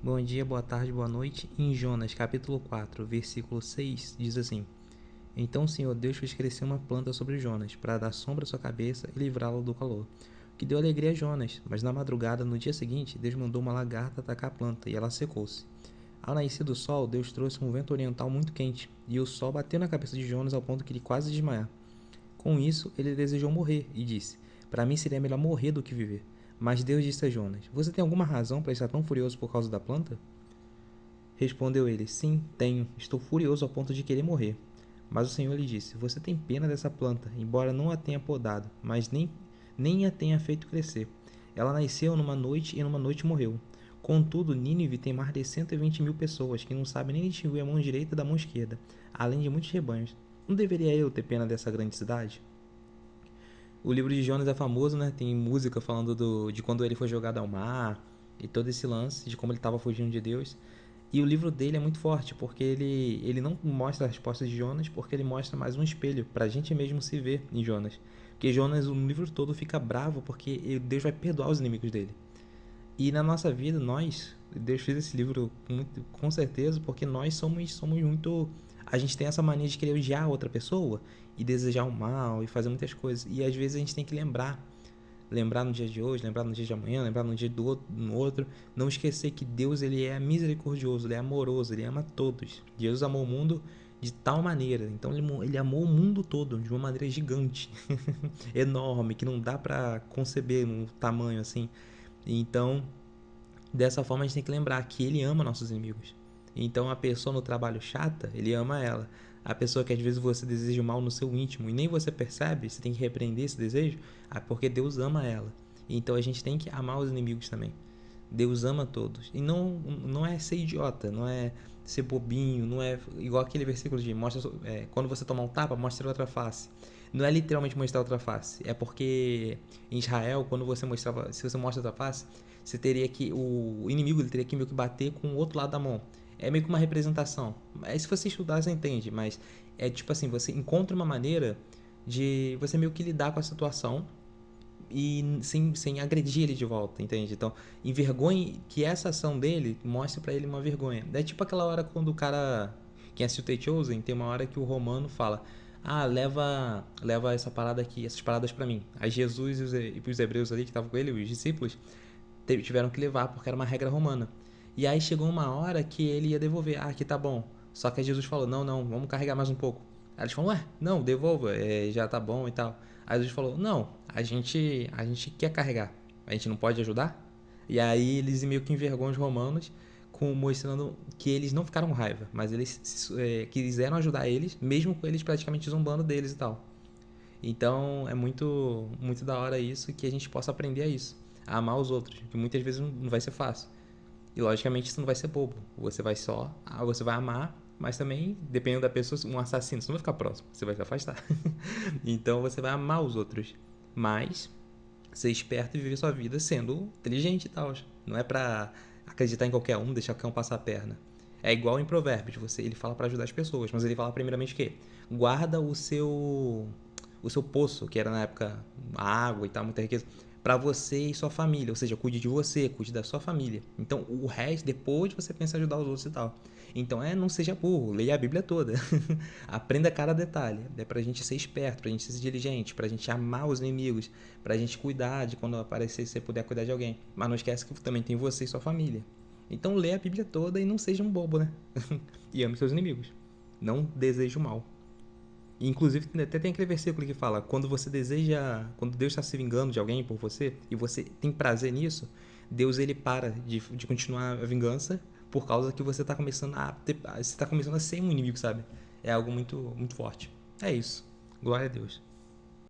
Bom dia, boa tarde, boa noite. Em Jonas, capítulo 4, versículo 6, diz assim: Então o Senhor Deus fez crescer uma planta sobre Jonas, para dar sombra à sua cabeça e livrá-lo do calor. O que deu alegria a Jonas, mas na madrugada, no dia seguinte, Deus mandou uma lagarta atacar a planta e ela secou-se. Ao nascer do sol, Deus trouxe um vento oriental muito quente, e o sol bateu na cabeça de Jonas ao ponto que ele quase desmaiar. Com isso, ele desejou morrer e disse: Para mim seria melhor morrer do que viver. Mas Deus disse a Jonas: Você tem alguma razão para estar tão furioso por causa da planta? Respondeu ele: Sim, tenho. Estou furioso ao ponto de querer morrer. Mas o Senhor lhe disse: Você tem pena dessa planta, embora não a tenha podado, mas nem a tenha feito crescer. Ela nasceu numa noite e numa noite morreu. Contudo, Nínive tem mais de 120 mil pessoas que não sabem nem distinguir a mão direita da mão esquerda, além de muitos rebanhos. Não deveria eu ter pena dessa grande cidade? O livro de Jonas é famoso, né? Tem música falando de quando ele foi jogado ao mar e todo esse lance de como ele estava fugindo de Deus. E o livro dele é muito forte, porque ele não mostra a resposta de Jonas, porque ele mostra mais um espelho, pra gente mesmo se ver em Jonas. Porque Jonas, o livro todo, fica bravo porque Deus vai perdoar os inimigos dele. E na nossa vida, Deus fez esse livro com certeza, porque nós somos muito. A gente tem essa mania de querer odiar outra pessoa e desejar o mal e fazer muitas coisas. E às vezes a gente tem que lembrar no dia de hoje, lembrar no dia de amanhã, lembrar no dia do outro, no outro, não esquecer que Deus ele é misericordioso, ele é amoroso, ele ama todos. Deus amou o mundo de tal maneira, então ele amou o mundo todo de uma maneira gigante, enorme, que não dá para conceber um tamanho assim. Então, dessa forma a gente tem que lembrar que ele ama nossos inimigos. Então a pessoa no trabalho chata, ele ama ela. A pessoa que às vezes você deseja o mal no seu íntimo e nem você percebe, você tem que repreender esse desejo, porque Deus ama ela. Então a gente tem que amar os inimigos também. Deus ama todos. E não é ser idiota, não é ser bobinho, não é igual aquele versículo de quando você tomar um tapa, mostra outra face. Não é literalmente mostrar outra face, é porque em Israel, se você mostra outra face, você teria que o inimigo ele teria que meio que bater com o outro lado da mão. É meio que uma representação. Aí se você estudar, você entende, mas é tipo assim, você encontra uma maneira de você meio que lidar com a situação e sem agredir ele de volta, entende? Então, envergonhe que essa ação dele mostre pra ele uma vergonha. É tipo aquela hora quando o cara, quem assistiu The Chosen, tem uma hora que o romano fala: "Ah, leva essa parada aqui, essas paradas pra mim". Aí Jesus e os hebreus ali que estavam com ele, os discípulos, tiveram que levar porque era uma regra romana. E aí chegou uma hora que ele ia devolver. Ah, aqui tá bom. Só que aí Jesus falou: Não, não, vamos carregar mais um pouco. Aí eles falaram: Ué, não, devolva, já tá bom e tal. Aí Jesus falou: Não, a gente quer carregar. A gente não pode ajudar? E aí eles meio que envergonham os romanos, mostrando que eles não ficaram com raiva, mas eles quiseram ajudar eles, mesmo com eles praticamente zombando deles e tal. Então é muito, muito da hora isso, que a gente possa aprender a isso, a amar os outros, que muitas vezes não vai ser fácil. E logicamente isso não vai ser bobo. Você vai amar, mas também, dependendo da pessoa, um assassino, você não vai ficar próximo, você vai se afastar. Então você vai amar os outros, mas ser esperto e viver sua vida sendo inteligente e tal. Não é pra acreditar em qualquer um, deixar qualquer um passar a perna. É igual em Provérbios, ele fala pra ajudar as pessoas, mas ele fala primeiramente o quê? Guarda o seu poço, que era na época a água e tal, muita riqueza, para você e sua família, ou seja, cuide de você, cuide da sua família. Então, o resto, depois você pensa em ajudar os outros e tal. Então, não seja burro, leia a Bíblia toda. Aprenda cada detalhe. É pra gente ser esperto, pra gente ser diligente, pra gente amar os inimigos, pra gente cuidar de quando aparecer, você puder cuidar de alguém. Mas não esquece que também tem você e sua família. Então, leia a Bíblia toda e não seja um bobo, né? E ame seus inimigos. Não deseje o mal. Inclusive, até tem aquele versículo que fala: quando Deus está se vingando de alguém por você e você tem prazer nisso, Deus ele para de continuar a vingança por causa que você está começando a ser um inimigo, sabe? É algo muito, muito forte. É isso. Glória a Deus.